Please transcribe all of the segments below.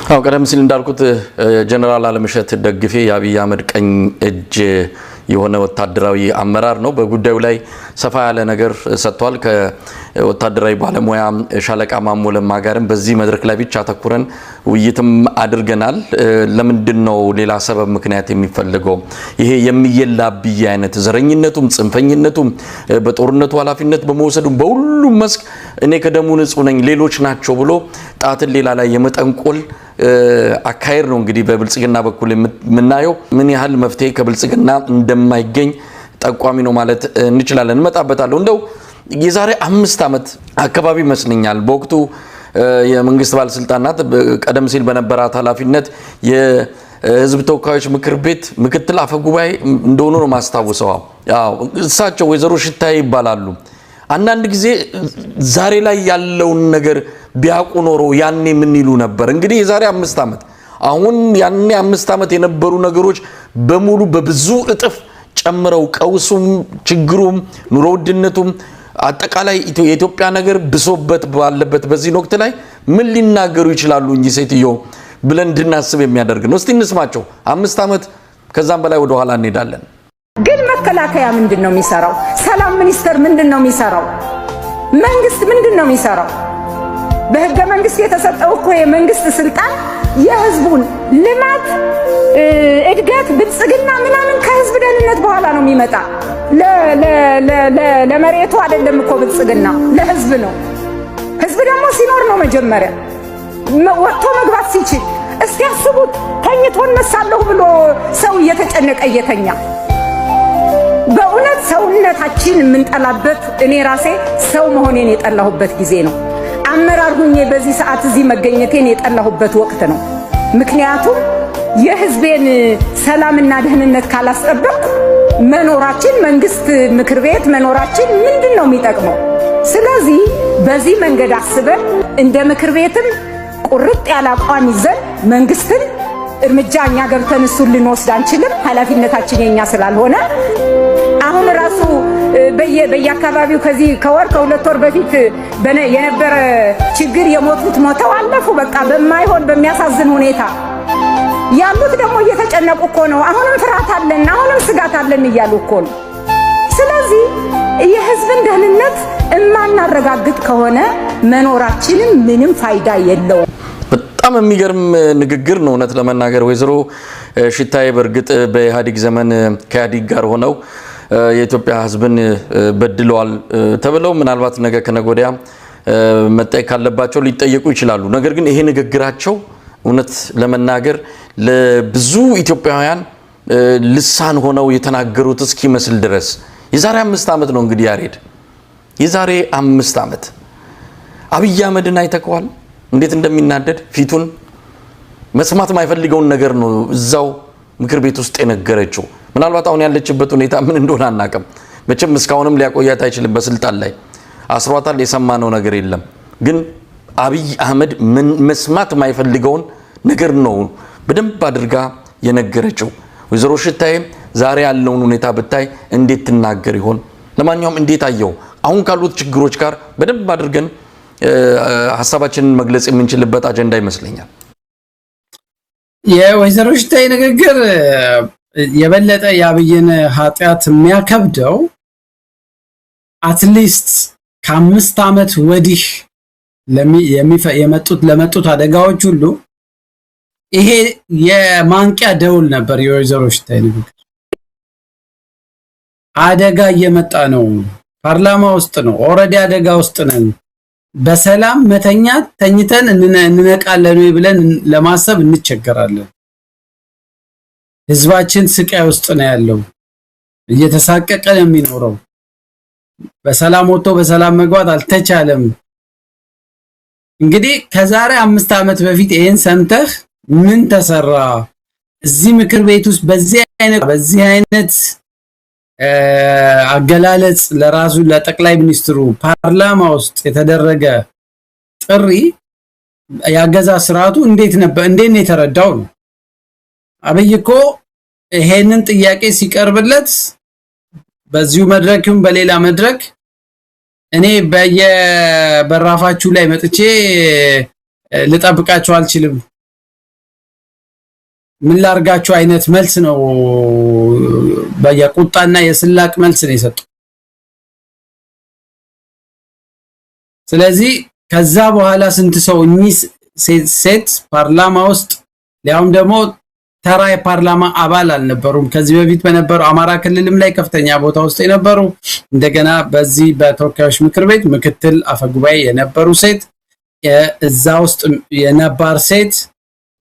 አው ቀደም ሲል እንዳልኩት ጀነራል አለምሸት ደግፌ የአብይ አህመድ ቀኝ እጅ የሆነ ወታደራዊ አመራር ነው። በጉዳዩ ላይ ሰፋ ያለ ነገር ሰጥቷል። ከወታደራዊ ባለሙያ ሻለቃ ማሞ ለማ ጋርም በዚህ መድረክ ላይ ብቻ ተኩረን ውይይትም አድርገናል። ለምንድነው ሌላ ሰበብ ምክንያት የሚፈልገው? ይሄ የሚየላብይ አይነት ዘረኝነቱም ጽንፈኝነቱም በጦርነቱ ኃላፊነት በመወሰዱም በሁሉም መስክ እኔ ከደሙ ንጹህ ነኝ ሌሎች ናቸው ብሎ ጣትን ሌላ ላይ የመጠንቆል አካይር ነው እንግዲህ በብልጽግና በኩል የምናየው። ምን ያህል መፍትሄ ከብልጽግና እንደማይገኝ ጠቋሚ ነው ማለት እንችላለን። እንመጣበታለሁ። እንደው የዛሬ 5 ዓመት አካባቢ መስለኛል በወቅቱ የመንግስት ባለስልጣናት ቀደም ሲል በነበራት ኃላፊነት የህዝብ ተወካዮች ምክር ቤት ምክትል አፈጉባኤ እንደሆኑ ነው ማስታወሰው። ያው እሳቸው ወይዘሮ ሽታዬ ይባላሉ። አንዳንድ ጊዜ ዛሬ ላይ ያለውን ነገር ቢያቁ ኖሮ ያኔ ምን ይሉ ነበር? እንግዲህ የዛሬ 5 ዓመት አሁን ያኔ 5 ዓመት የነበሩ ነገሮች በሙሉ በብዙ እጥፍ ጨምረው ቀውሱም ችግሩም ኑሮ ውድነቱም አጠቃላይ የኢትዮጵያ ነገር ብሶበት ባለበት በዚህ ወቅት ላይ ምን ሊናገሩ ይችላሉ እንጂ ሴትዮ ብለን እንድናስብ የሚያደርግ ነው። እስቲ እንስማቸው። 5 ዓመት ከዛም በላይ ወደ ኋላ እንሄዳለን። ግን መከላከያ ምንድነው የሚሰራው? ሰላም ሚኒስቴር ምንድነው የሚሰራው? መንግስት ምንድነው የሚሰራው? በህገ መንግስት የተሰጠው እኮ የመንግስት ስልጣን የህዝቡን ልማት እድገት ብልጽግና ምናምን ከህዝብ ደህንነት በኋላ ነው የሚመጣ። ለመሬቱ አይደለም እኮ ብልጽግና ለህዝብ ነው። ህዝብ ደግሞ ሲኖር ነው መጀመሪያ ወጥቶ መግባት ሲችል። እስቲ አስቡት፣ ተኝቶ እነሳለሁ ብሎ ሰው እየተጨነቀ እየተኛ በእውነት ሰውነታችን የምንጠላበት እኔ ራሴ ሰው መሆኔን የጠላሁበት ጊዜ ነው። አመራር ሁኜ በዚህ ሰዓት እዚህ መገኘቴን የጠላሁበት ወቅት ነው። ምክንያቱም የህዝቤን ሰላምና ደህንነት ካላስጠበቅ መኖራችን መንግስት ምክር ቤት መኖራችን ምንድነው የሚጠቅመው? ስለዚህ በዚህ መንገድ አስበን እንደ ምክር ቤትም ቁርጥ ያለ አቋም ይዘን መንግስትን እርምጃ እኛ ገብተን እሱን ልንወስድ አንችልም። ኃላፊነታችን የኛ ስላልሆነ አሁን ራሱ በየአካባቢው ከዚህ ከወር ከ2 ወር በፊት የነበረ ችግር የሞቱት ሞተው አለፉ። በቃ በማይሆን በሚያሳዝን ሁኔታ ያሉት ደግሞ እየተጨነቁ እኮ ነው። አሁንም ፍርሃት አለን፣ አሁንም ስጋት አለን እያሉ እኮ ነው። ስለዚህ የህዝብን ደህንነት እማናረጋግጥ ከሆነ መኖራችንም ምንም ፋይዳ የለውም። በጣም የሚገርም ንግግር ነው እውነት ለመናገር። ወይዘሮ ሽታዬ በእርግጥ በኢህአዴግ ዘመን ከኢህአዴግ ጋር ሆነው የኢትዮጵያ ህዝብን በድለዋል ተብለው ምናልባት ነገ ከነገ ወዲያ መጠየቅ ካለባቸው ሊጠየቁ ይችላሉ። ነገር ግን ይሄ ንግግራቸው እውነት ለመናገር ለብዙ ኢትዮጵያውያን ልሳን ሆነው የተናገሩት እስኪመስል ድረስ የዛሬ 5 ዓመት ነው እንግዲህ ያሬድ፣ የዛሬ 5 ዓመት አብይ አህመድን አይተከዋል እንዴት እንደሚናደድ ፊቱን መስማት የማይፈልገውን ነገር ነው እዛው ምክር ቤት ውስጥ የነገረችው። ምናልባት አሁን ያለችበት ሁኔታ ምን እንደሆነ አናቀም። መቼም እስካሁንም ሊያቆያት አይችልም። በስልጣን ላይ አስሯታል። የሰማነው ነገር የለም። ግን አብይ አህመድ መስማት የማይፈልገውን ነገር ነው በደንብ አድርጋ የነገረችው። ወይዘሮ ሽታዬ ዛሬ ያለውን ሁኔታ ብታይ እንዴት ትናገር ይሆን? ለማንኛውም እንዴት አየው? አሁን ካሉት ችግሮች ጋር በደንብ አድርገን ሐሳባችንን መግለጽ የምንችልበት አጀንዳ ይመስለኛል። የወይዘሮ ሽታዬ ንግግር የበለጠ የአብይን ኃጢአት የሚያከብደው አትሊስት ከ5 ዓመት ወዲህ ለመጡት አደጋዎች ሁሉ ይሄ የማንቂያ ደውል ነበር። የወይዘሮ ሽታዬ ንግግር አደጋ እየመጣ ነው፣ ፓርላማ ውስጥ ነው፣ ኦሬዲ አደጋ ውስጥ ነን፣ በሰላም መተኛት ተኝተን እንነቃለን ወይ ብለን ለማሰብ እንቸገራለን። ህዝባችን ስቃይ ውስጥ ነው ያለው፣ እየተሳቀቀ ነው የሚኖረው። በሰላም ወጥቶ በሰላም መግባት አልተቻለም። እንግዲህ ከዛሬ 5 ዓመት በፊት ይሄን ሰምተህ ምን ተሰራ? እዚህ ምክር ቤት ውስጥ በዚህ አይነት አገላለጽ ለራሱ ለጠቅላይ ሚኒስትሩ ፓርላማ ውስጥ የተደረገ ጥሪ ያገዛ ስርዓቱ እንዴት ነው የተረዳው ነው? አብይ እኮ ይሄንን ጥያቄ ሲቀርብለት በዚሁ መድረክም በሌላ መድረክ እኔ በየበራፋችሁ ላይ መጥቼ ልጠብቃችሁ አልችልም ምን ላርጋችሁ አይነት መልስ ነው በየቁጣና የስላቅ መልስ ነው የሰጡ። ስለዚህ ከዛ በኋላ ስንት ሰው ሴት ፓርላማ ውስጥ ሊያውም ደግሞ ተራ የፓርላማ አባል አልነበሩም። ከዚህ በፊት በነበረው አማራ ክልልም ላይ ከፍተኛ ቦታ ውስጥ የነበሩ እንደገና በዚህ በተወካዮች ምክር ቤት ምክትል አፈጉባኤ የነበሩ ሴት እዛ ውስጥ የነባር ሴት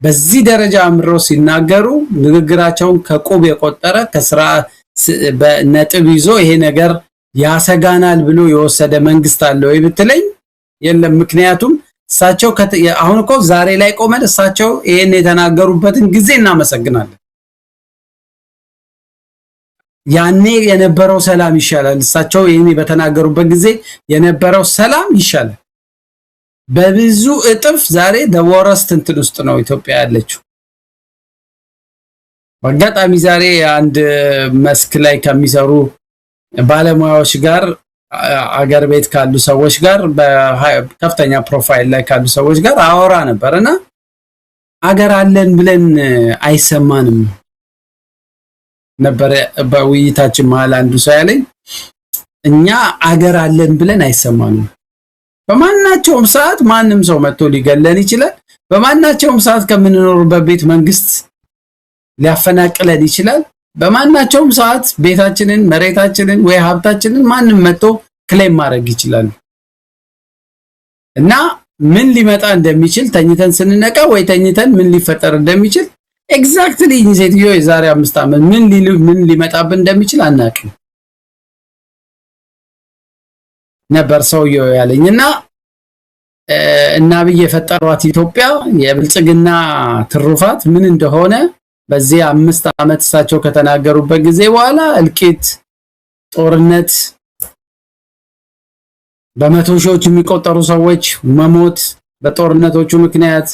በዚህ ደረጃ አምሮ ሲናገሩ ንግግራቸውን ከቁብ የቆጠረ ከስራ በነጥብ ይዞ ይሄ ነገር ያሰጋናል ብሎ የወሰደ መንግስት አለ ወይ ብትለኝ የለም። ምክንያቱም እሳቸው አሁን እኮ ዛሬ ላይ ቆመን እሳቸው ይሄን የተናገሩበትን ጊዜ እናመሰግናለን። ያኔ የነበረው ሰላም ይሻላል። እሳቸው ይሄን በተናገሩበት ጊዜ የነበረው ሰላም ይሻላል በብዙ እጥፍ። ዛሬ ደወረስት እንትን ውስጥ ነው ኢትዮጵያ ያለችው። በአጋጣሚ ዛሬ አንድ መስክ ላይ ከሚሰሩ ባለሙያዎች ጋር አገር ቤት ካሉ ሰዎች ጋር በከፍተኛ ፕሮፋይል ላይ ካሉ ሰዎች ጋር አወራ ነበርና አገር አለን ብለን አይሰማንም ነበር በውይይታችን መሃል አንዱ ሰው ያለኝ እኛ አገር አለን ብለን አይሰማንም። በማናቸውም ሰዓት ማንም ሰው መጥቶ ሊገለን ይችላል። በማናቸውም ሰዓት ከምንኖርበት ቤት መንግስት ሊያፈናቅለን ይችላል። በማናቸውም ሰዓት ቤታችንን መሬታችንን ወይ ሀብታችንን ማንም መጥቶ ክሌም ማድረግ ይችላል እና ምን ሊመጣ እንደሚችል ተኝተን ስንነቃ ወይ ተኝተን ምን ሊፈጠር እንደሚችል ኤግዛክትሊ ሴትዮ የዛሬ 5 ዓመት ምን ሊመጣብን እንደሚችል አናውቅም ነበር ሰውየው ያለኝና እና አብይ የፈጠሯት ኢትዮጵያ የብልጽግና ትሩፋት ምን እንደሆነ በዚህ 5 ዓመት እሳቸው ከተናገሩበት ጊዜ በኋላ እልቂት፣ ጦርነት፣ በመቶ ሺዎች የሚቆጠሩ ሰዎች መሞት በጦርነቶቹ ምክንያት፣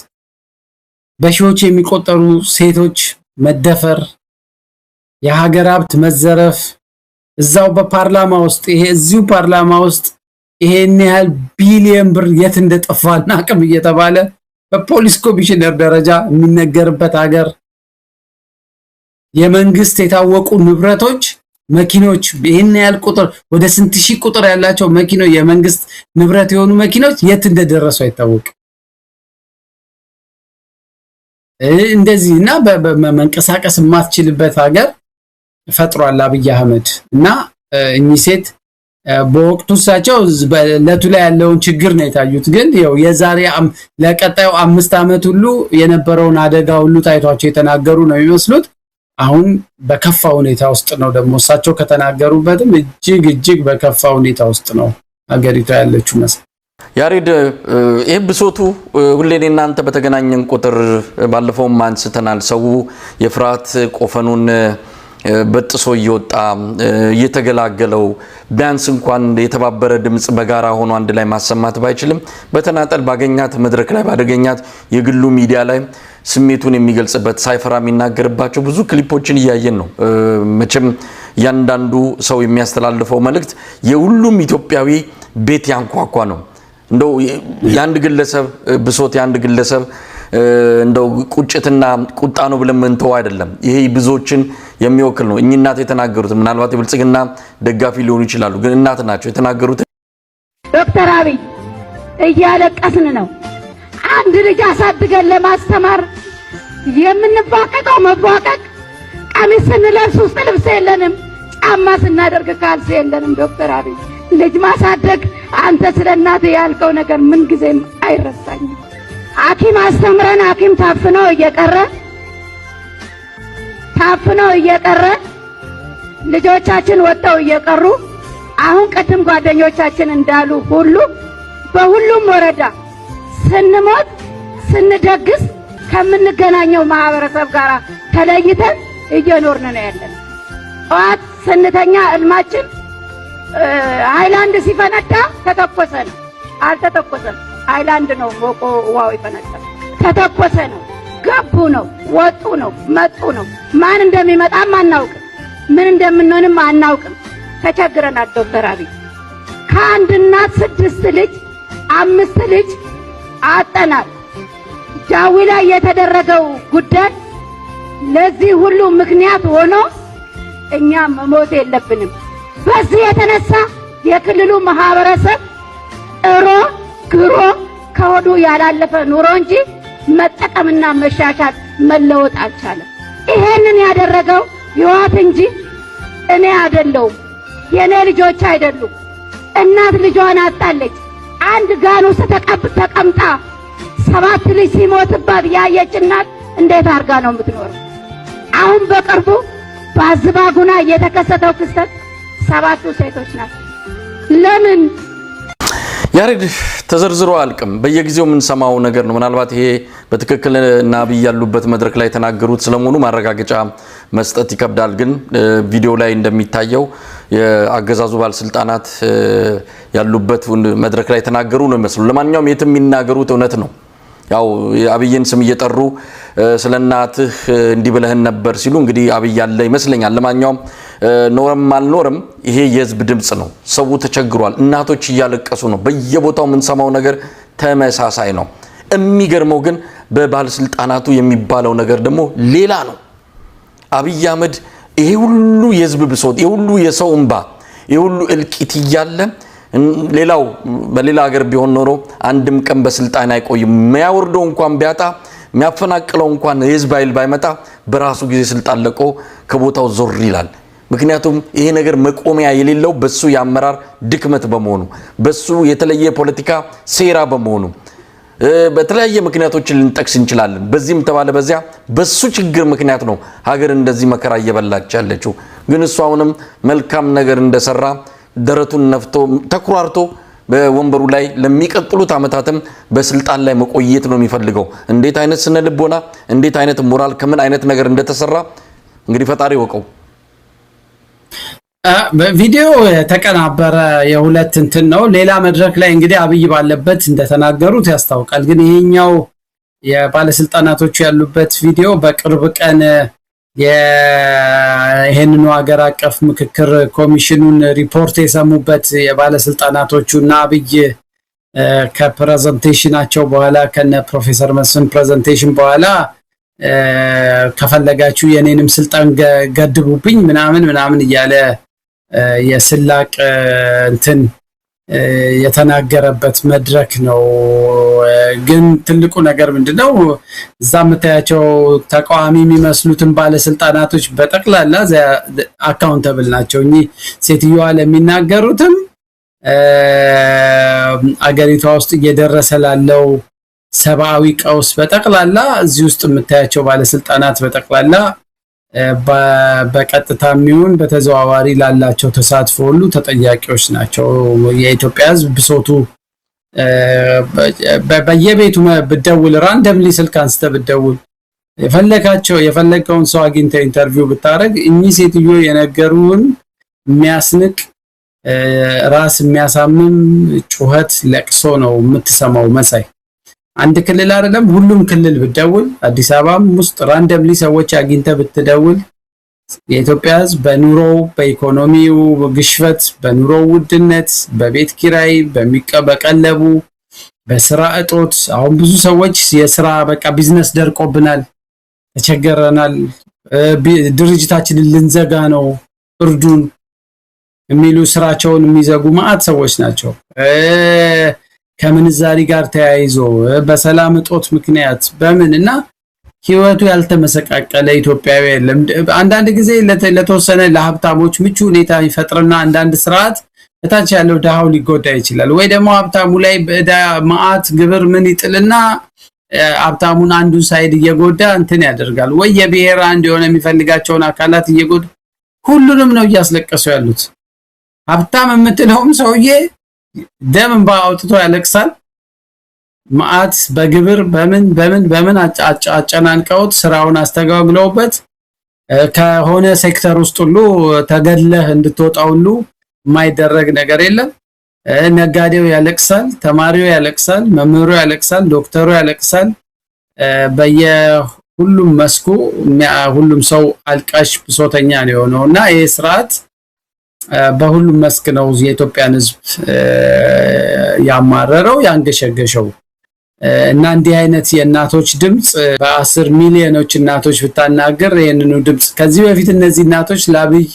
በሺዎች የሚቆጠሩ ሴቶች መደፈር፣ የሀገር ሀብት መዘረፍ፣ እዛው በፓርላማ ውስጥ እዚሁ ፓርላማ ውስጥ ይሄን ያህል ቢሊየን ብር የት እንደጠፋና አቅም እየተባለ በፖሊስ ኮሚሽነር ደረጃ የሚነገርበት ሀገር፣ የመንግስት የታወቁ ንብረቶች መኪኖች ይሄን ያህል ቁጥር ወደ ስንት ሺህ ቁጥር ያላቸው መኪኖች የመንግስት ንብረት የሆኑ መኪኖች የት እንደደረሱ አይታወቅም። እንደዚህና በመንቀሳቀስ የማትችልበት ሀገር ፈጥሯል አብይ አህመድ እና እኚህ ሴት በወቅቱ እሳቸው በለቱ ላይ ያለውን ችግር ነው የታዩት። ግን ያው የዛሬ ለቀጣዩ 5 ዓመት ሁሉ የነበረውን አደጋ ሁሉ ታይቷቸው የተናገሩ ነው የሚመስሉት። አሁን በከፋ ሁኔታ ውስጥ ነው ደግሞ እሳቸው ከተናገሩበትም እጅግ በከፋ ሁኔታ ውስጥ ነው ሀገሪቷ ያለችው መሰለኝ። ያሬድ ይሄ ብሶቱ ሁሌ እናንተ በተገናኘን ቁጥር ባለፈውም አንስተናል። ሰው የፍርሃት ቆፈኑን በጥሶ እየወጣ እየተገላገለው ቢያንስ እንኳን የተባበረ ድምጽ በጋራ ሆኖ አንድ ላይ ማሰማት ባይችልም በተናጠል ባገኛት መድረክ ላይ ባደገኛት የግሉ ሚዲያ ላይ ስሜቱን የሚገልጽበት ሳይፈራ የሚናገርባቸው ብዙ ክሊፖችን እያየን ነው። መቼም ያንዳንዱ ሰው የሚያስተላልፈው መልእክት የሁሉም ኢትዮጵያዊ ቤት ያንኳኳ ነው። እንደው ያንድ ግለሰብ ብሶት ያንድ ግለሰብ እንደው ቁጭትና ቁጣ ነው ብለን ምንተው አይደለም። ይሄ ብዙዎችን የሚወክል ነው። እኚህ እናት የተናገሩት ምናልባት የብልጽግና ደጋፊ ሊሆኑ ይችላሉ፣ ግን እናት ናቸው የተናገሩት። ዶክተር አብይ እያለቀስን ነው። አንድ ልጅ አሳድገን ለማስተማር የምንባቀቀው መባቀቅ፣ ቀሚስ ስንለብስ ውስጥ ልብስ የለንም፣ ጫማ ስናደርግ ካልሲ የለንም። ዶክተር አብይ ልጅ ማሳደግ አንተ ስለ እናት ያልከው ነገር ምን ጊዜም አይረሳኝም። ሐኪም አስተምረን ሐኪም ታፍኖ እየቀረ ልጆቻችን ወጣው እየቀሩ አሁን ቀደም ጓደኞቻችን እንዳሉ ሁሉ በሁሉም ወረዳ ስንሞት ስንደግስ ከምንገናኘው ማህበረሰብ ጋር ተለይተን እየኖርን ነው ያለን። ጧት ስንተኛ እልማችን ሃይላንድ ሲፈነዳ ተተኮሰ ነው፣ አልተተኮሰም። ሃይላንድ ነው ሞቆ ዋው ይፈነዳ፣ ተተኮሰ ነው፣ ገቡ ነው፣ ወጡ ነው፣ መጡ ነው። ማን እንደሚመጣም አናውቅም፣ ምን እንደምንሆንም አናውቅም። ተቸግረናል። ዶክተር አብይ ከአንድ እናት 6 ልጅ 5 ልጅ አጠናል። ጃዊ ላይ የተደረገው ጉዳይ ለዚህ ሁሉ ምክንያት ሆኖ እኛ መሞት የለብንም። በዚህ የተነሳ የክልሉ ማህበረሰብ ጥሮ ግሮ ከወዱ ያላለፈ ኑሮ እንጂ መጠቀምና መሻሻል መለወጥ አልቻለም። ይሄንን ያደረገው ህወሓት እንጂ እኔ አይደለሁም፣ የኔ ልጆች አይደሉም። እናት ልጇን አጣለች። አንድ ጋን ውስጥ ተቀምጣ 7 ልጅ ሲሞትባት ያየች እናት እንዴት አርጋ ነው የምትኖረው? አሁን በቅርቡ በአዝባጉና የተከሰተው ክስተት 7 ሴቶች ናቸው። ለምን ያሬድ ተዘርዝሮ አልቅም። በየጊዜው የምንሰማው ነገር ነው። ምናልባት ይሄ በትክክል እና አብይ ያሉበት መድረክ ላይ ተናገሩት ስለመሆኑ ማረጋገጫ መስጠት ይከብዳል። ግን ቪዲዮ ላይ እንደሚታየው የአገዛዙ ባለስልጣናት ያሉበት መድረክ ላይ ተናገሩ ነው የሚመስለው። ለማንኛውም የትም የሚናገሩት እውነት ነው። ያው የአብይን ስም እየጠሩ ስለናትህ እንዲህ ብለህን ነበር ሲሉ እንግዲህ አብይ ያለ ይመስለኛል። ለማንኛውም ኖርም አልኖርም ይሄ የህዝብ ድምጽ ነው። ሰው ተቸግሯል። እናቶች እያለቀሱ ነው። በየቦታው የምንሰማው ነገር ተመሳሳይ ነው። የሚገርመው ግን በባለስልጣናቱ የሚባለው ነገር ደግሞ ሌላ ነው። አብይ አህመድ ይሄ ሁሉ የህዝብ ብሶት፣ ይሄ ሁሉ የሰው እንባ፣ ይሄ ሁሉ እልቂት እያለ ሌላው በሌላ ሀገር ቢሆን ኖሮ አንድም ቀን በስልጣን አይቆይም። የሚያወርደው እንኳን ቢያጣ የሚያፈናቅለው እንኳን የህዝብ ኃይል ባይመጣ በራሱ ጊዜ ስልጣን ለቆ ከቦታው ዞር ይላል። ምክንያቱም ይሄ ነገር መቆሚያ የሌለው በሱ የአመራር ድክመት በመሆኑ በሱ የተለየ ፖለቲካ ሴራ በመሆኑ በተለያየ ምክንያቶችን ልንጠቅስ እንችላለን። በዚህም ተባለ በዚያ በሱ ችግር ምክንያት ነው ሀገር እንደዚህ መከራ እየበላች ያለችው። ግን እሱ አሁንም መልካም ነገር እንደሰራ ደረቱን ነፍቶ ተኩራርቶ በወንበሩ ላይ ለሚቀጥሉት አመታትም በስልጣን ላይ መቆየት ነው የሚፈልገው። እንዴት አይነት ስነ ልቦና፣ እንዴት አይነት ሞራል፣ ከምን አይነት ነገር እንደተሰራ እንግዲህ ፈጣሪ ወቀው። በቪዲዮ የተቀናበረ የሁለት እንትን ነው። ሌላ መድረክ ላይ እንግዲህ አብይ ባለበት እንደተናገሩት ያስታውቃል። ግን ይሄኛው የባለስልጣናቶቹ ያሉበት ቪዲዮ በቅርብ ቀን ይሄንኑ ሀገር አቀፍ ምክክር ኮሚሽኑን ሪፖርት የሰሙበት የባለስልጣናቶቹና አብይ ከፕሬዘንቴሽናቸው በኋላ ከነ ፕሮፌሰር መስፍን ፕሬዘንቴሽን በኋላ ከፈለጋችሁ የኔንም ስልጣን ገድቡብኝ ምናምን እያለ የስላቅ እንትን የተናገረበት መድረክ ነው። ግን ትልቁ ነገር ምንድነው? እዛ የምታያቸው ተቃዋሚ የሚመስሉትን ባለስልጣናቶች በጠቅላላ አካውንተብል ናቸው። እኚህ ሴትዮዋ ለሚናገሩትም አገሪቷ ውስጥ እየደረሰ ላለው ሰብአዊ ቀውስ በጠቅላላ እዚህ ውስጥ የምታያቸው ባለስልጣናት በጠቅላላ በቀጥታ የሚሆን በተዘዋዋሪ ላላቸው ተሳትፎ ሁሉ ተጠያቂዎች ናቸው። የኢትዮጵያ ሕዝብ ብሶቱ በየቤቱ ብደውል ራንደምሊ ስልክ አንስተ ብደውል የፈለከውን ሰው አግኝተ ኢንተርቪው ብታረግ እኚህ ሴትዮ የነገሩን የሚያስንቅ ራስ የሚያሳምም ጩኸት ለቅሶ ነው የምትሰማው መሳይ። አንድ ክልል አይደለም ሁሉም ክልል ብትደውል አዲስ አበባም ውስጥ ራንደምሊ ሰዎች አግኝተ ብትደውል የኢትዮጵያ ሕዝብ በኑሮው በኢኮኖሚው ግሽበት በኑሮው ውድነት በቤት ኪራይ በቀለቡ በስራ እጦት አሁን ብዙ ሰዎች የስራ በቃ ቢዝነስ ደርቆብናል ተቸገረናል ድርጅታችንን ልንዘጋ ነው እርዱን የሚሉ ስራቸውን የሚዘጉ ማአት ሰዎች ናቸው። ከምንዛሪ ጋር ተያይዞ በሰላም እጦት ምክንያት በምንና ህይወቱ ያልተመሰቃቀለ ኢትዮጵያዊ የለም። አንዳንድ ጊዜ ለተወሰነ ለሀብታሞች ምቹ ሁኔታ ይፈጥርና አንዳንድ ስርዓት እታች ያለው ዳሃው ሊጎዳ ይችላል። ወይ ደግሞ ሀብታሙ ላይ በእዳ ማአት ግብር ምን ይጥልና ሀብታሙን አንዱን ሳይድ እየጎዳ እንትን ያደርጋል። ወይ የብሔር አንድ የሆነ የሚፈልጋቸውን አካላት እየጎዳ ሁሉንም ነው እያስለቀሱ ያሉት። ሀብታም የምትለውም ሰውዬ ደም እንባ አውጥቶ ያለቅሳል። ማአት በግብር በምን አጨናንቀውት ስራውን አስተጓጉለውበት ከሆነ ሴክተር ውስጥ ሁሉ ተገድለህ እንድትወጣ ሁሉ የማይደረግ ነገር የለም። ነጋዴው ያለቅሳል፣ ተማሪው ያለቅሳል፣ መምህሩ ያለቅሳል፣ ዶክተሩ ያለቅሳል። በየሁሉም መስኩ ሁሉም ሰው አልቃሽ ብሶተኛ ነው የሆነውና ይሄ ስርዓት በሁሉም መስክ ነው የኢትዮጵያን ሕዝብ ያማረረው ያንገሸገሸው። እና እንዲህ አይነት የእናቶች ድምጽ በ10 ሚሊዮኖች እናቶች ብታናገር ይሄንኑ ድምጽ ከዚህ በፊት እነዚህ እናቶች ለአብይ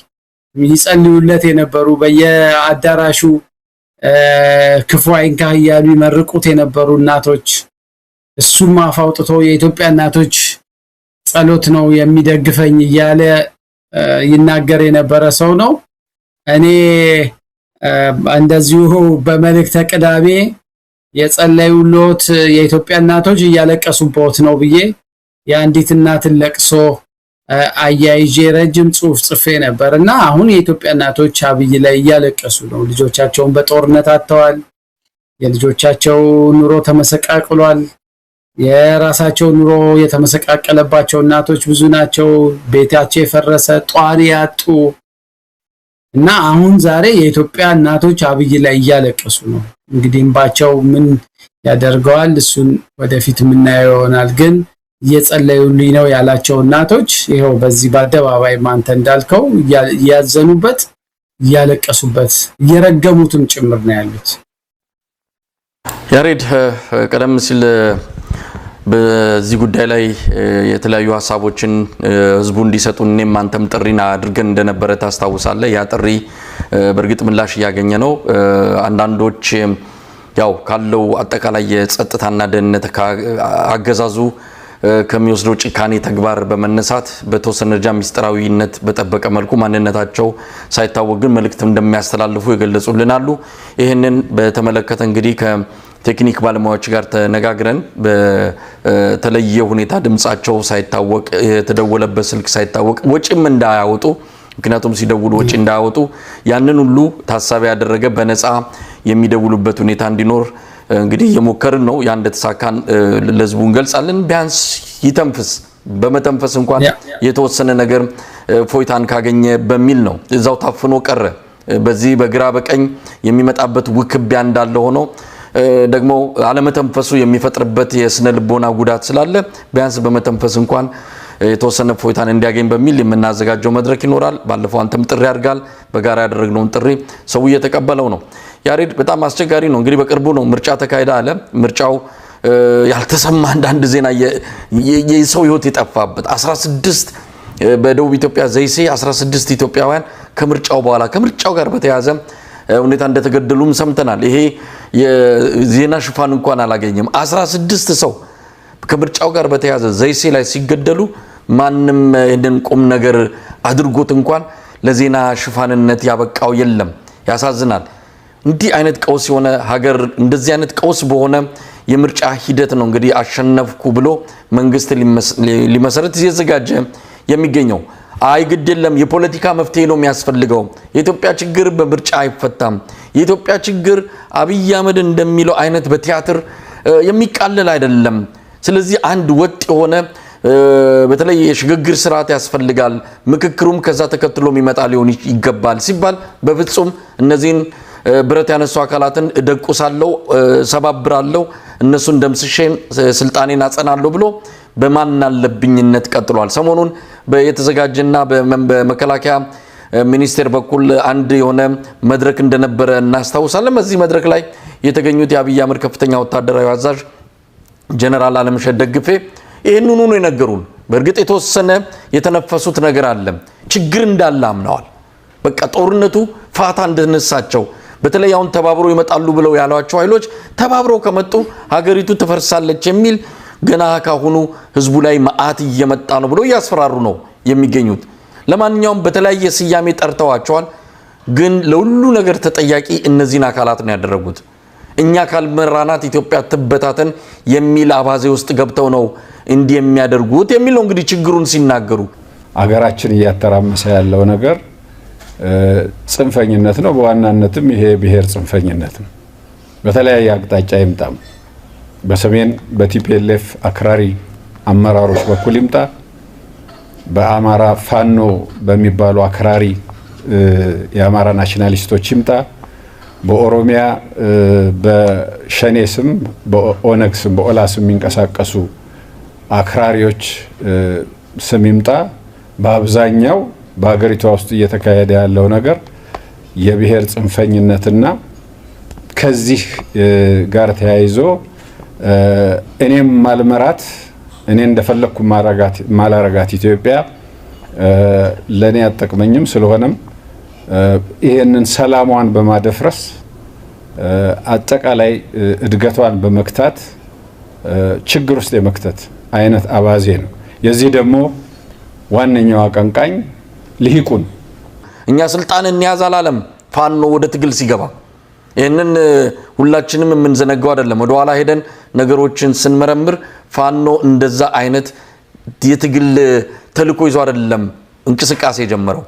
ይጸልዩለት የነበሩ በየአዳራሹ ክፉ አይንካ እያሉ ይመርቁት የነበሩ እናቶች እሱም አፋውጥቶ የኢትዮጵያ እናቶች ጸሎት ነው የሚደግፈኝ እያለ ይናገር የነበረ ሰው ነው። እኔ እንደዚሁ በመልእክተ ቅዳሜ የጸለዩሎት የኢትዮጵያ እናቶች እያለቀሱበት ነው ብዬ የአንዲት እናትን ለቅሶ አያይዤ ረጅም ጽሑፍ ጽፌ ነበርና አሁን የኢትዮጵያ እናቶች አብይ ላይ እያለቀሱ ነው። ልጆቻቸውን በጦርነት አጥተዋል። የልጆቻቸው ኑሮ ተመሰቃቅሏል። የራሳቸው ኑሮ የተመሰቃቀለባቸው እናቶች ብዙ ናቸው። ቤታቸው የፈረሰ ጧሪ ያጡ እና አሁን ዛሬ የኢትዮጵያ እናቶች አብይ ላይ እያለቀሱ ነው። እንግዲህ እንባቸው ምን ያደርገዋል እሱን ወደፊት የምናየው ይሆናል። ግን እየጸለዩልኝ ነው ያላቸው እናቶች ይሄው በዚህ በአደባባይ ማንተ እንዳልከው እያዘኑበት እያለቀሱበት እየረገሙትም ጭምር ነው ያሉት። ያሬድ ቀደም ሲል በዚህ ጉዳይ ላይ የተለያዩ ሐሳቦችን ህዝቡ እንዲሰጡ እኔም አንተም ጥሪና አድርገን እንደነበረ ታስታውሳለህ። ያ ጥሪ በእርግጥ ምላሽ ያገኘ ነው። አንዳንዶች ያው ካለው አጠቃላይ የጸጥታና ደህንነት አገዛዙ ከሚወስደው ጭካኔ ተግባር በመነሳት በተወሰነ ደረጃ ሚስጥራዊነት በጠበቀ መልኩ ማንነታቸው ሳይታወቅ ግን መልእክት እንደሚያስተላልፉ ይገልጹልናሉ። ይሄንን በተመለከተ እንግዲህ ቴክኒክ ባለሙያዎች ጋር ተነጋግረን በተለየ ሁኔታ ድምጻቸው ሳይታወቅ የተደወለበት ስልክ ሳይታወቅ ወጪም እንዳያወጡ ምክንያቱም ሲደውሉ ወጪ እንዳያወጡ ያንን ሁሉ ታሳቢ ያደረገ በነፃ የሚደውሉበት ሁኔታ እንዲኖር እንግዲህ የሞከርን ነው። ያን እንደተሳካን ለህዝቡ እንገልጻለን። ቢያንስ ይተንፍስ በመተንፈስ እንኳን የተወሰነ ነገር ፎይታን ካገኘ በሚል ነው። እዛው ታፍኖ ቀረ። በዚህ በግራ በቀኝ የሚመጣበት ውክቢያ እንዳለ ሆኖ ደግሞ አለመተንፈሱ የሚፈጥርበት የስነ ልቦና ጉዳት ስላለ ቢያንስ በመተንፈስ እንኳን የተወሰነ ፎይታን እንዲያገኝ በሚል የምናዘጋጀው መድረክ ይኖራል። ባለፈው አንተም ጥሪ ያርጋል። በጋራ ያደረግነውን ጥሪ ሰው እየተቀበለው ነው። ያሬድ በጣም አስቸጋሪ ነው። እንግዲህ በቅርቡ ነው ምርጫ ተካሄደ አለ። ምርጫው ያልተሰማ አንዳንድ ዜና የሰው ህይወት የጠፋበት 16 በደቡብ ኢትዮጵያ ዘይሴ 16 ኢትዮጵያውያን ከምርጫው በኋላ ከምርጫው ጋር በተያያዘ ሁኔታ እንደተገደሉም ሰምተናል። ይሄ የዜና ሽፋን እንኳን አላገኘም። 16 ሰው ከምርጫው ጋር በተያያዘ ዘይሴ ላይ ሲገደሉ ማንም ይሄንን ቁም ነገር አድርጎት እንኳን ለዜና ሽፋንነት ያበቃው የለም። ያሳዝናል። እንዲህ አይነት ቀውስ የሆነ ሀገር እንደዚህ አይነት ቀውስ በሆነ የምርጫ ሂደት ነው እንግዲህ አሸነፍኩ ብሎ መንግስት ሊመሰረት እየተዘጋጀ የሚገኘው። አይ ግድ የለም የፖለቲካ መፍትሄ ነው የሚያስፈልገው። የኢትዮጵያ ችግር በምርጫ አይፈታም። የኢትዮጵያ ችግር አብይ አህመድ እንደሚለው አይነት በቲያትር የሚቃለል አይደለም። ስለዚህ አንድ ወጥ የሆነ በተለይ የሽግግር ስርዓት ያስፈልጋል። ምክክሩም ከዛ ተከትሎ የሚመጣ ሊሆን ይገባል ሲባል በፍጹም እነዚህን ብረት ያነሱ አካላትን እደቁሳለሁ፣ ሰባብራለሁ፣ እነሱን ደምስሼ ስልጣኔን አጸናለሁ ብሎ በማናለብኝነት ቀጥሏል። ሰሞኑን የተዘጋጀና በመከላከያ ሚኒስቴር በኩል አንድ የሆነ መድረክ እንደነበረ እናስታውሳለን። በዚህ መድረክ ላይ የተገኙት የአብይ አህመድ ከፍተኛ ወታደራዊ አዛዥ ጀነራል አለምሸት ደግፌ ይህንኑ ነው የነገሩን። በእርግጥ የተወሰነ የተነፈሱት ነገር አለ። ችግር እንዳለ አምነዋል። በቃ ጦርነቱ ፋታ እንደነሳቸው በተለይ አሁን ተባብሮ ይመጣሉ ብለው ያሏቸው ኃይሎች ተባብረው ከመጡ ሀገሪቱ ትፈርሳለች የሚል ገና ካሁኑ ህዝቡ ላይ መዓት እየመጣ ነው ብለው ያስፈራሩ ነው የሚገኙት። ለማንኛውም በተለያየ ስያሜ ጠርተዋቸዋል። ግን ለሁሉ ነገር ተጠያቂ እነዚህን አካላት ነው ያደረጉት። እኛ ካልመራናት ኢትዮጵያ ትበታተን የሚል አባዜ ውስጥ ገብተው ነው እንዲህ የሚያደርጉት የሚል ነው እንግዲህ ችግሩን ሲናገሩ። አገራችን እያተራመሰ ያለው ነገር ጽንፈኝነት ነው። በዋናነትም ይሄ ብሔር ጽንፈኝነት ነው። በተለያየ አቅጣጫ ይምጣም፣ በሰሜን በቲፒኤልኤፍ አክራሪ አመራሮች በኩል ይምጣ፣ በአማራ ፋኖ በሚባሉ አክራሪ የአማራ ናሽናሊስቶች ይምጣ፣ በኦሮሚያ በሸኔ ስም በኦነግ ስም በኦላ ስም የሚንቀሳቀሱ አክራሪዎች ስም ይምጣ፣ በአብዛኛው በሀገሪቷ ውስጥ እየተካሄደ ያለው ነገር የብሔር ጽንፈኝነትና ከዚህ ጋር ተያይዞ እኔም ማልመራት እኔ እንደፈለኩ ማላረጋት ኢትዮጵያ ለኔ አጠቅመኝም ስለሆነም ይሄንን ሰላሟን በማደፍረስ አጠቃላይ እድገቷን በመክታት ችግር ውስጥ የመክተት አይነት አባዜ ነው። የዚህ ደግሞ ዋነኛው አቀንቃኝ ልሂቁን እኛ ስልጣን እንያዝ አላለም ፋኖ ወደ ትግል ሲገባ። ይሄንን ሁላችንም የምንዘነጋው አይደለም። ወደ ኋላ ሄደን ነገሮችን ስንመረምር ፋኖ እንደዛ አይነት የትግል ተልኮ ይዞ አይደለም እንቅስቃሴ የጀመረው።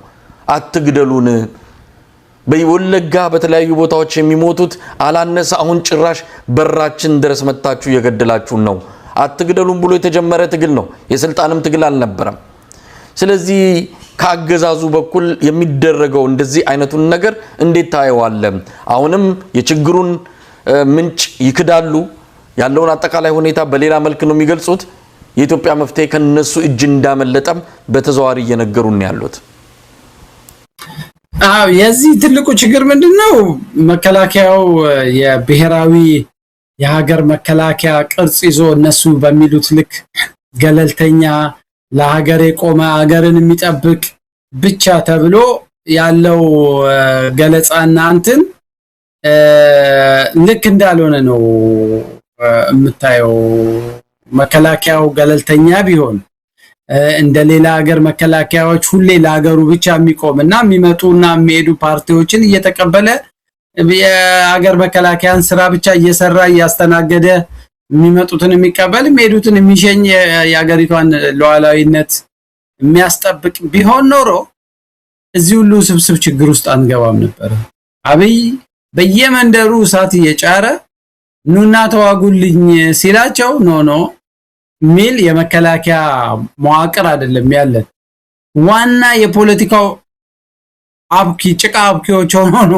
አትግደሉን በወለጋ በተለያዩ ቦታዎች የሚሞቱት አላነሰ አሁን ጭራሽ በራችን ድረስ መጣችሁ የገደላችሁን ነው። አትግደሉን ብሎ የተጀመረ ትግል ነው። የስልጣንም ትግል አልነበረም። ስለዚህ ከአገዛዙ በኩል የሚደረገው እንደዚህ አይነቱን ነገር እንዴት ታየዋለ? አሁንም የችግሩን ምንጭ ይክዳሉ። ያለውን አጠቃላይ ሁኔታ በሌላ መልክ ነው የሚገልጹት። የኢትዮጵያ መፍትሄ ከነሱ እጅ እንዳመለጠም በተዘዋሪ እየነገሩን ያሉት። የዚህ ትልቁ ችግር ምንድነው? መከላከያው የብሔራዊ የሀገር መከላከያ ቅርጽ ይዞ እነሱ በሚሉት ልክ ገለልተኛ ለሀገር የቆመ ሀገርን የሚጠብቅ ብቻ ተብሎ ያለው ገለጻና እንትን ልክ እንዳልሆነ ነው የምታየው። መከላከያው ገለልተኛ ቢሆን እንደ ሌላ ሀገር መከላከያዎች ሁሌ ለሀገሩ ብቻ የሚቆምና የሚመጡና የሚሄዱ ፓርቲዎችን እየተቀበለ የሀገር መከላከያን ስራ ብቻ እየሰራ እያስተናገደ የሚመጡትን የሚቀበል የሚሄዱትን የሚሸኝ የሀገሪቷን ሉዓላዊነት የሚያስጠብቅ ቢሆን ኖሮ እዚህ ሁሉ ስብስብ ችግር ውስጥ አንገባም ነበር። አብይ በየመንደሩ እሳት እየጫረ ኑና ተዋጉልኝ ሲላቸው ኖ ሚል የመከላከያ መዋቅር አይደለም ያለን። ዋና የፖለቲካው አብኪ ጭቃ አብኪዎች ሆኖ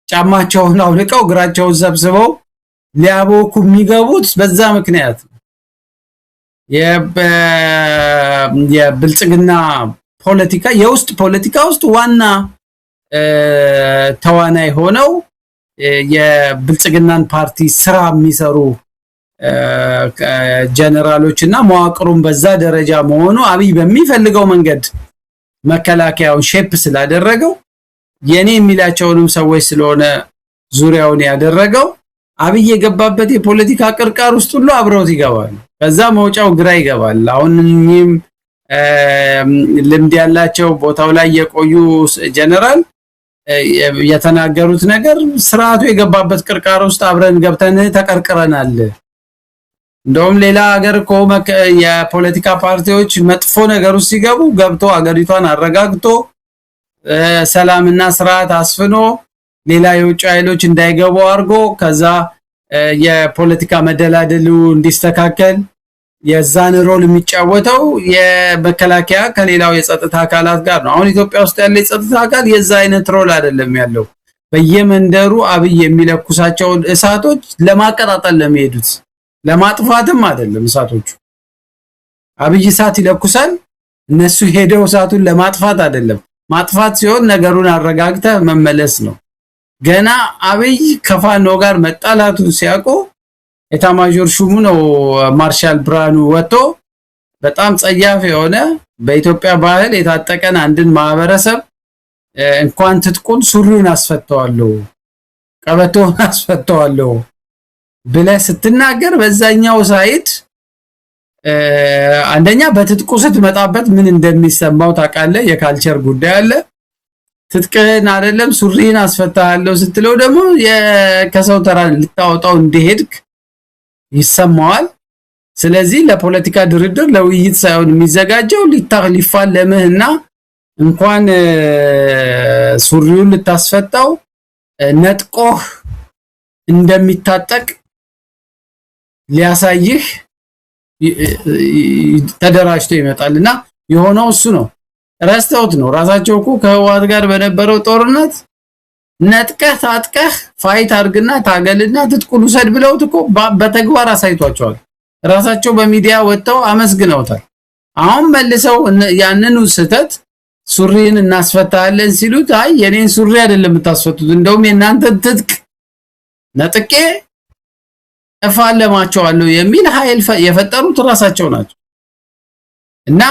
ጫማቸውን አውልቀው እግራቸውን ሰብስበው ሊያቦኩ የሚገቡት በዛ ምክንያት የብልጽግና ፖለቲካ የውስጥ ፖለቲካ ውስጥ ዋና ተዋናይ ሆነው የብልጽግናን ፓርቲ ስራ የሚሰሩ ጀነራሎችና መዋቅሩን በዛ ደረጃ መሆኑ አብይ በሚፈልገው መንገድ መከላከያውን ሼፕ ስላደረገው የኔ የሚላቸውንም ሰዎች ስለሆነ ዙሪያውን ያደረገው አብይ የገባበት የፖለቲካ ቅርቃር ውስጥ ሁሉ አብረውት ይገባሉ። ከዛ መውጫው ግራ ይገባል። አሁን እኚህም ልምድ ያላቸው ቦታው ላይ የቆዩ ጀነራል የተናገሩት ነገር ስርዓቱ የገባበት ቅርቃር ውስጥ አብረን ገብተን ተቀርቅረናል። እንደውም ሌላ ሀገር የፖለቲካ ፓርቲዎች መጥፎ ነገር ውስጥ ሲገቡ ገብቶ አገሪቷን አረጋግቶ ሰላምና ስርዓት አስፍኖ ሌላ የውጭ ኃይሎች እንዳይገቡ አድርጎ ከዛ የፖለቲካ መደላደሉ እንዲስተካከል የዛን ሮል የሚጫወተው የመከላከያ ከሌላው የጸጥታ አካላት ጋር ነው። አሁን ኢትዮጵያ ውስጥ ያለ የጸጥታ አካል የዛ አይነት ሮል አይደለም ያለው። በየመንደሩ አብይ የሚለኩሳቸውን እሳቶች ለማቀጣጠል ለሚሄዱት ለማጥፋትም አይደለም። እሳቶቹ አብይ እሳት ይለኩሳል፣ እነሱ ሄደው እሳቱን ለማጥፋት አይደለም። ማጥፋት ሲሆን ነገሩን አረጋግተ መመለስ ነው። ገና አብይ ከፋኖ ጋር መጣላቱን ሲያቆ ኤታማዦር ሹሙ ነው ማርሻል ብርሃኑ ወጥቶ በጣም ጸያፍ የሆነ በኢትዮጵያ ባህል የታጠቀን አንድን ማህበረሰብ እንኳን ትጥቁን ሱሪውን አስፈተዋለሁ ቀበቶውን አስፈተዋለሁ ብለህ ስትናገር በዛኛው ሳይድ አንደኛ በትጥቁ ስትመጣበት ምን እንደሚሰማው ታውቃለህ። የካልቸር ጉዳይ አለ። ትጥቅህን አይደለም ሱሪህን አስፈታለሁ ስትለው ደግሞ ከሰው ተራ ልታወጣው እንደሄድክ ይሰማዋል። ስለዚህ ለፖለቲካ ድርድር ለውይይት ሳይሆን የሚዘጋጀው ሊፋለምህና እንኳን ሱሪውን ልታስፈታው ነጥቆህ እንደሚታጠቅ ሊያሳይህ ተደራጅቶ ይመጣልና የሆነው እሱ ነው። ረስተውት ነው። ራሳቸው እኮ ከህወሓት ጋር በነበረው ጦርነት ነጥቀህ ታጥቀህ ፋይት አድርግና ታገልና ትጥቁን ውሰድ ብለውት እኮ በተግባር አሳይቷቸዋል። ራሳቸው በሚዲያ ወጥተው አመስግነውታል። አሁን መልሰው ያንኑ ስህተት ሱሪን እናስፈታለን ሲሉት አይ የኔን ሱሪ አይደለም የምታስፈቱት እንደውም የናንተን ትጥቅ ነጥቄ እፋለማቸዋለሁ የሚል ኃይል የፈጠሩት ራሳቸው ናቸው። እና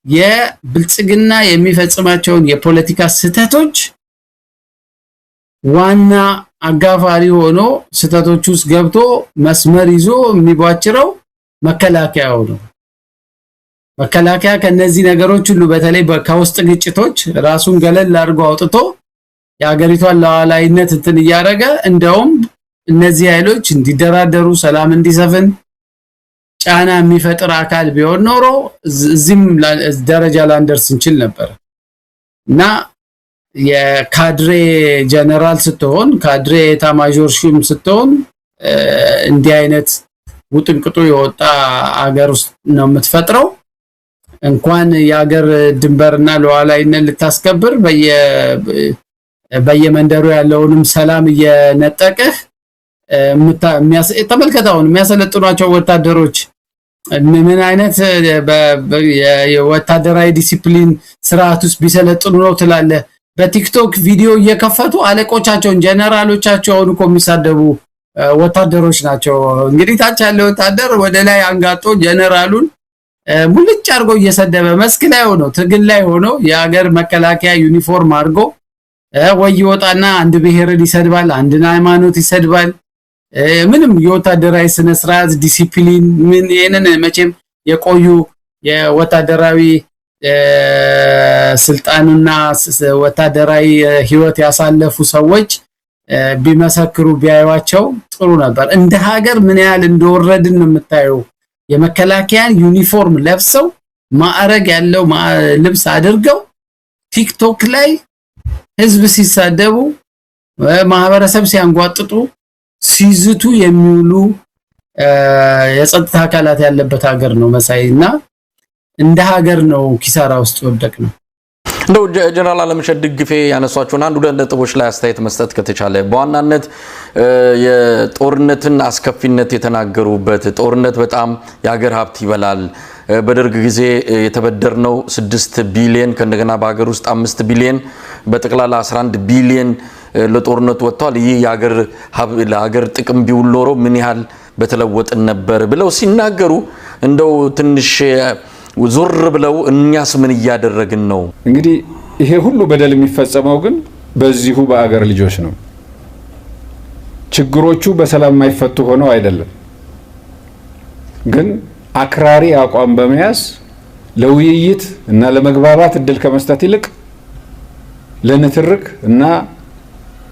የብልጽግና የሚፈጽማቸውን የፖለቲካ ስህተቶች ዋና አጋፋሪ ሆኖ ስህተቶች ውስጥ ገብቶ መስመር ይዞ የሚቧጭረው መከላከያው ነው። መከላከያ ከነዚህ ነገሮች ሁሉ በተለይ ከውስጥ ግጭቶች ራሱን ገለል አድርጎ አውጥቶ የሀገሪቷን ሉዓላዊነት እንትን እያደረገ እንደውም እነዚህ ኃይሎች እንዲደራደሩ ሰላም እንዲሰፍን ጫና የሚፈጥር አካል ቢሆን ኖሮ እዚህም ደረጃ ላንደርስ እንችል ነበር። እና የካድሬ ጀነራል ስትሆን ካድሬ ኤታማዦር ሹም ስትሆን እንዲህ አይነት ውጥንቅጡ የወጣ አገር ውስጥ ነው የምትፈጥረው። እንኳን የሀገር ድንበርና ሉዓላዊነት ልታስከብር በየመንደሩ ያለውንም ሰላም እየነጠቀህ ተመልከታውን የሚያሰለጥኗቸው ወታደሮች ምን አይነት የወታደራዊ ዲሲፕሊን ስርዓት ውስጥ ቢሰለጥኑ ነው ትላለህ? በቲክቶክ ቪዲዮ እየከፈቱ አለቆቻቸውን ጀነራሎቻቸውን እኮ የሚሳደቡ ወታደሮች ናቸው። እንግዲህ ታች ያለ ወታደር ወደ ላይ አንጋጦ ጀነራሉን ሙልጭ አድርጎ እየሰደበ መስክ ላይ ሆኖ ትግል ላይ ሆኖ የሀገር መከላከያ ዩኒፎርም አድርጎ ወይ ይወጣና አንድ ብሔርን ይሰድባል፣ አንድን ሃይማኖት ይሰድባል። ምንም የወታደራዊ ስነ ስርዓት ዲሲፕሊን ምን የነን መቼም የቆዩ የወታደራዊ ስልጣንና ወታደራዊ ህይወት ያሳለፉ ሰዎች ቢመሰክሩ ቢያዩዋቸው ጥሩ ነበር። እንደ ሀገር ምን ያህል እንደወረድን ነው የምታየው። የመከላከያን ዩኒፎርም ለብሰው ማዕረግ ያለው ልብስ አድርገው ቲክቶክ ላይ ህዝብ ሲሳደቡ ማህበረሰብ ሲያንጓጥጡ ሲዝቱ የሚውሉ የጸጥታ አካላት ያለበት ሀገር ነው መሳይና እንደ ሀገር ነው ኪሳራ ውስጥ ወደቅነው። እንደው ጀነራል አለምሸት ደግፌ ያነሷቸውን አንድ ሁለት ነጥቦች ላይ አስተያየት መስጠት ከተቻለ በዋናነት የጦርነትን አስከፊነት የተናገሩበት ጦርነት በጣም የሀገር ሀብት ይበላል። በደርግ ጊዜ የተበደርነው 6 ቢሊዮን ከእንደገና በሀገር ውስጥ 5 ቢሊዮን በጠቅላላ 11 ቢሊዮን ለጦርነቱ ወጥቷል። ይህ የሀገር ጥቅም ቢውል ኖሮ ምን ያህል በተለወጥን ነበር ብለው ሲናገሩ እንደው ትንሽ ዙር ብለው እኛስ ምን እያደረግን ነው? እንግዲህ ይሄ ሁሉ በደል የሚፈጸመው ግን በዚሁ በአገር ልጆች ነው። ችግሮቹ በሰላም የማይፈቱ ሆነው አይደለም፣ ግን አክራሪ አቋም በመያዝ ለውይይት እና ለመግባባት እድል ከመስጠት ይልቅ ለንትርክ እና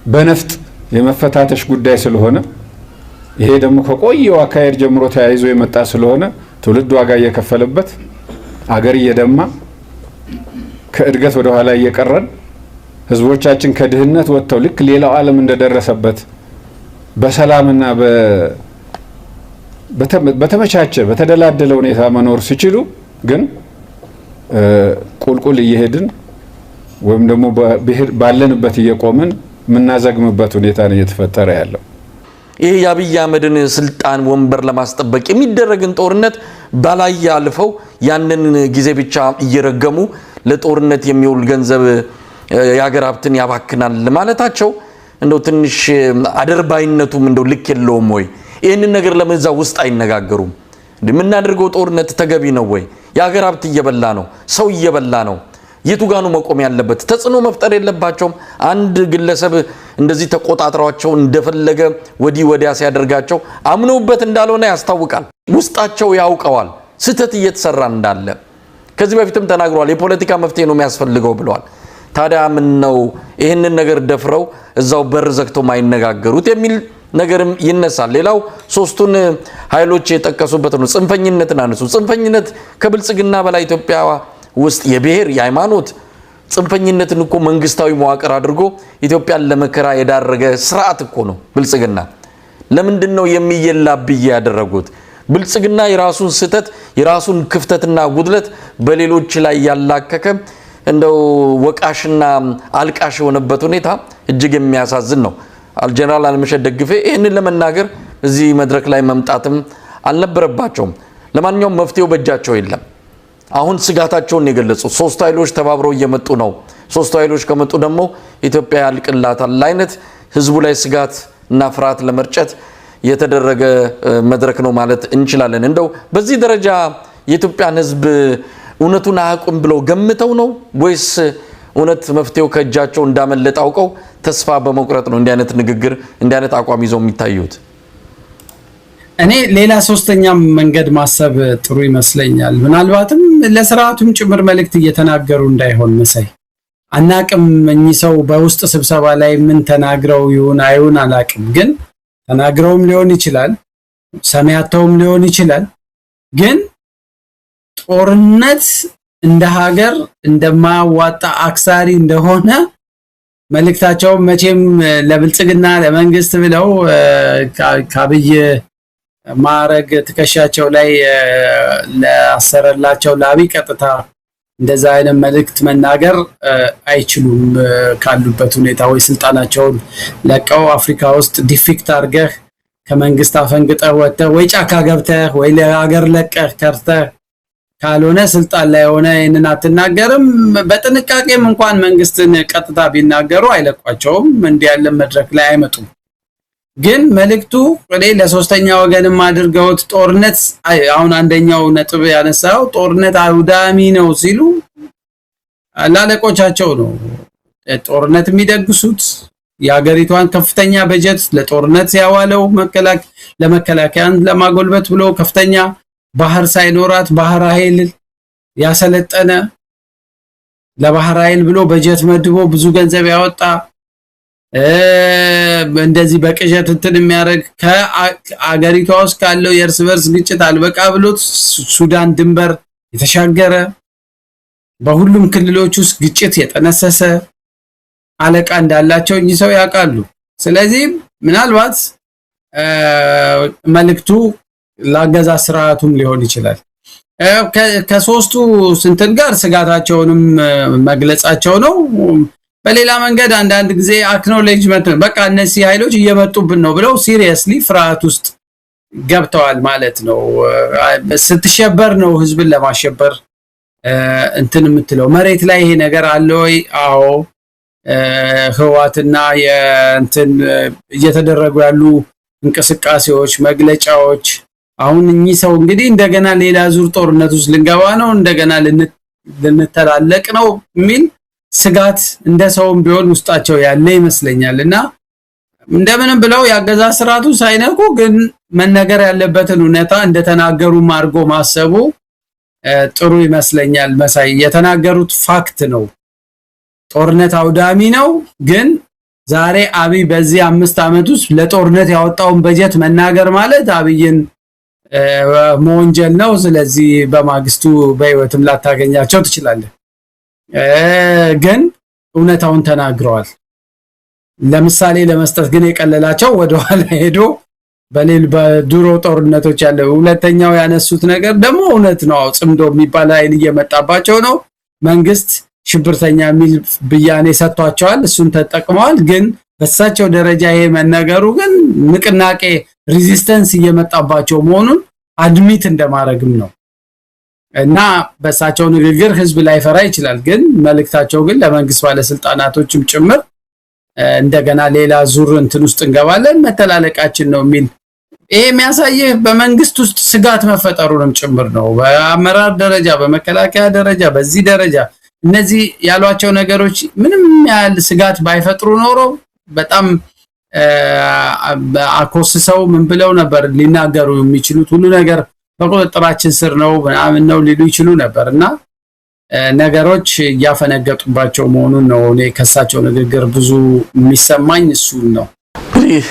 በነፍጥ የመፈታተሽ ጉዳይ ስለሆነ ይሄ ደግሞ ከቆየው አካሄድ ጀምሮ ተያይዞ የመጣ ስለሆነ ትውልድ ዋጋ እየከፈለበት አገር እየደማ ከእድገት ወደ ኋላ እየቀረን ህዝቦቻችን ከድህነት ወጥተው ልክ ሌላው ዓለም እንደደረሰበት በሰላምና በተመቻቸ በተደላደለ ሁኔታ መኖር ሲችሉ ግን ቁልቁል እየሄድን ወይም ደግሞ ባለንበት እየቆምን ምናዘግምበት ሁኔታ ነው እየተፈጠረ ያለው። ይሄ የአብይ አህመድን ስልጣን ወንበር ለማስጠበቅ የሚደረግን ጦርነት ባላይ ያልፈው ያንን ጊዜ ብቻ እየረገሙ ለጦርነት የሚውል ገንዘብ የሀገር ሀብትን ያባክናል ማለታቸው እንደው ትንሽ አደርባይነቱም እንደው ልክ የለውም ወይ? ይሄንን ነገር ለምን እዛ ውስጥ አይነጋገሩም? እንደምናደርገው ጦርነት ተገቢ ነው ወይ? የሀገር ሀብት እየበላ ነው፣ ሰው እየበላ ነው። የቱ ጋር ነው መቆም ያለበት? ተጽዕኖ መፍጠር የለባቸውም? አንድ ግለሰብ እንደዚህ ተቆጣጥሯቸው እንደፈለገ ወዲ ወዲያ ሲያደርጋቸው አምነውበት እንዳልሆነ ያስታውቃል። ውስጣቸው ያውቀዋል ስህተት እየተሰራ እንዳለ። ከዚህ በፊትም ተናግሯል። የፖለቲካ መፍትሄ ነው የሚያስፈልገው ብለዋል። ታዲያ ምን ነው ይሄንን ነገር ደፍረው እዛው በር ዘግተው ማይነጋገሩት የሚል ነገርም ይነሳል። ሌላው ሶስቱን ኃይሎች የጠቀሱበት ነው። ጽንፈኝነትን አነሱ። ጽንፈኝነት ከብልጽግና በላይ ኢትዮጵያ ውስጥ የብሔር የሃይማኖት ጽንፈኝነትን እኮ መንግስታዊ መዋቅር አድርጎ ኢትዮጵያን ለመከራ የዳረገ ስርዓት እኮ ነው ብልጽግና። ለምንድን ነው የሚየላብይ ያደረጉት? ብልጽግና የራሱን ስህተት የራሱን ክፍተትና ጉድለት በሌሎች ላይ ያላከከ እንደው ወቃሽና አልቃሽ የሆነበት ሁኔታ እጅግ የሚያሳዝን ነው። ጀነራል አለምሸት ደግፌ ይህንን ለመናገር እዚህ መድረክ ላይ መምጣትም አልነበረባቸውም። ለማንኛውም መፍትሄው በእጃቸው የለም። አሁን ስጋታቸውን የገለጹ ሶስት ኃይሎች ተባብረው እየመጡ ነው። ሶስት ኃይሎች ከመጡ ደግሞ ኢትዮጵያ ያልቅላታል አይነት ህዝቡ ላይ ስጋት እና ፍርሃት ለመርጨት የተደረገ መድረክ ነው ማለት እንችላለን። እንደው በዚህ ደረጃ የኢትዮጵያን ሕዝብ እውነቱን አያውቁም ብለው ገምተው ነው ወይስ እውነት መፍትሄው ከእጃቸው እንዳመለጠ አውቀው ተስፋ በመቁረጥ ነው እንዲህ አይነት ንግግር እንዲህ አይነት አቋም ይዘው የሚታዩት? እኔ ሌላ ሶስተኛ መንገድ ማሰብ ጥሩ ይመስለኛል። ምናልባትም ለስርዓቱም ጭምር መልእክት እየተናገሩ እንዳይሆን መሳይ አናቅም። እኚህ ሰው በውስጥ ስብሰባ ላይ ምን ተናግረው ይሁን አይሁን አላቅም፣ ግን ተናግረውም ሊሆን ይችላል፣ ሰሚያተውም ሊሆን ይችላል። ግን ጦርነት እንደ ሀገር እንደማያዋጣ አክሳሪ እንደሆነ መልእክታቸው መቼም ለብልጽግና ለመንግስት ብለው ከአብይ ማዕረግ ትከሻቸው ላይ ለአሰረላቸው ለአብይ ቀጥታ እንደዛ አይነት መልእክት መናገር አይችሉም። ካሉበት ሁኔታ ወይ ስልጣናቸውን ለቀው አፍሪካ ውስጥ ዲፊክት አድርገህ ከመንግስት አፈንግጠህ ወጥተህ ወይ ጫካ ገብተህ ወይ ለሀገር ለቀህ ከርተህ ካልሆነ ስልጣን ላይ ሆነ ይሄንን አትናገርም። በጥንቃቄም እንኳን መንግስትን ቀጥታ ቢናገሩ አይለቋቸውም፣ እንዲህ ያለ መድረክ ላይ አይመጡም። ግን መልእክቱ ለሶስተኛ ወገንም አድርገውት ጦርነት አሁን አንደኛው ነጥብ ያነሳው ጦርነት አውዳሚ ነው ሲሉ ላለቆቻቸው ነው ጦርነት የሚደግሱት። የሀገሪቷን ከፍተኛ በጀት ለጦርነት ያዋለው ለመከላከያን ለማጎልበት ብሎ ከፍተኛ ባህር ሳይኖራት ባህር ኃይል ያሰለጠነ ለባህር ኃይል ብሎ በጀት መድቦ ብዙ ገንዘብ ያወጣ እንደዚህ በቅዠት እንትን የሚያደርግ ከአገሪቷ ውስጥ ካለው የእርስ በርስ ግጭት አልበቃ ብሎት ሱዳን ድንበር የተሻገረ በሁሉም ክልሎች ውስጥ ግጭት የጠነሰሰ አለቃ እንዳላቸው እኚህ ሰው ያውቃሉ። ስለዚህ ምናልባት መልእክቱ ለአገዛዝ ስርዓቱም ሊሆን ይችላል። ከሶስቱ ስንትን ጋር ስጋታቸውንም መግለጻቸው ነው። በሌላ መንገድ አንዳንድ ጊዜ አክኖሌጅመንት ነው፣ በቃ እነዚህ ኃይሎች እየመጡብን ነው ብለው ሲሪየስሊ ፍርሃት ውስጥ ገብተዋል ማለት ነው። ስትሸበር ነው ህዝብን ለማሸበር እንትን የምትለው። መሬት ላይ ይሄ ነገር አለ ወይ? አዎ። ህዋትና የእንትን እየተደረጉ ያሉ እንቅስቃሴዎች፣ መግለጫዎች አሁን እኚህ ሰው እንግዲህ እንደገና ሌላ ዙር ጦርነት ውስጥ ልንገባ ነው፣ እንደገና ልንተላለቅ ነው የሚል ስጋት እንደ ሰውም ቢሆን ውስጣቸው ያለ ይመስለኛል። እና እንደምንም ብለው ያገዛዝ ስርዓቱ ሳይነኩ ግን መነገር ያለበትን እውነታ እንደተናገሩ አድርጎ ማሰቡ ጥሩ ይመስለኛል። መሳይ የተናገሩት ፋክት ነው። ጦርነት አውዳሚ ነው። ግን ዛሬ አብይ በዚህ 5 ዓመት ውስጥ ለጦርነት ያወጣውን በጀት መናገር ማለት አብይን መወንጀል ነው። ስለዚህ በማግስቱ በህይወትም ላታገኛቸው ትችላለህ። ግን እውነታውን ተናግረዋል። ለምሳሌ ለመስጠት ግን የቀለላቸው ወደኋላ ሄዶ በድሮ ጦርነቶች ያለ ሁለተኛው ያነሱት ነገር ደግሞ እውነት ነው። ጽምዶ የሚባል ኃይል እየመጣባቸው ነው። መንግስት ሽብርተኛ የሚል ብያኔ ሰጥቷቸዋል። እሱን ተጠቅመዋል። ግን በሳቸው ደረጃ ይሄ መነገሩ ግን ንቅናቄ ሬዚስተንስ እየመጣባቸው መሆኑን አድሚት እንደማረግም ነው። እና በሳቸው ንግግር ህዝብ ላይ ፈራ ይችላል። ግን መልእክታቸው ግን ለመንግስት ባለስልጣናቶችም ጭምር እንደገና ሌላ ዙር እንትን ውስጥ እንገባለን መተላለቃችን ነው የሚል ይሄ የሚያሳየው በመንግስት ውስጥ ስጋት መፈጠሩንም ጭምር ነው። በአመራር ደረጃ፣ በመከላከያ ደረጃ፣ በዚህ ደረጃ እነዚህ ያሏቸው ነገሮች ምንም ያህል ስጋት ባይፈጥሩ ኖሮ በጣም አኮስሰው ምን ብለው ነበር ሊናገሩ የሚችሉት? ሁሉ ነገር በቁጥጥራችን ስር ነው ምናምን ነው ሊሉ ይችሉ ነበርና ነገሮች እያፈነገጡባቸው መሆኑን ነው እኔ ከሳቸው ንግግር ብዙ የሚሰማኝ እሱን ነው። እንግዲህ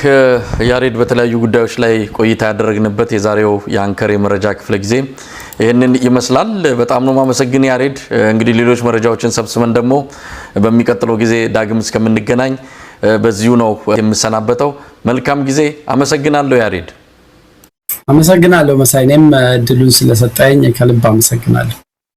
ያሬድ በተለያዩ ጉዳዮች ላይ ቆይታ ያደረግንበት የዛሬው የአንከር የመረጃ ክፍለ ጊዜ ይሄንን ይመስላል። በጣም ነው ማመሰግን ያሬድ። እንግዲህ ሌሎች መረጃዎችን ሰብስበን ደግሞ በሚቀጥለው ጊዜ ዳግም እስከምንገናኝ በዚሁ ነው የምሰናበተው። መልካም ጊዜ። አመሰግናለሁ ያሬድ። አመሰግናለሁ መሳይ። እኔም እድሉን ስለሰጠኝ ከልብ አመሰግናለሁ።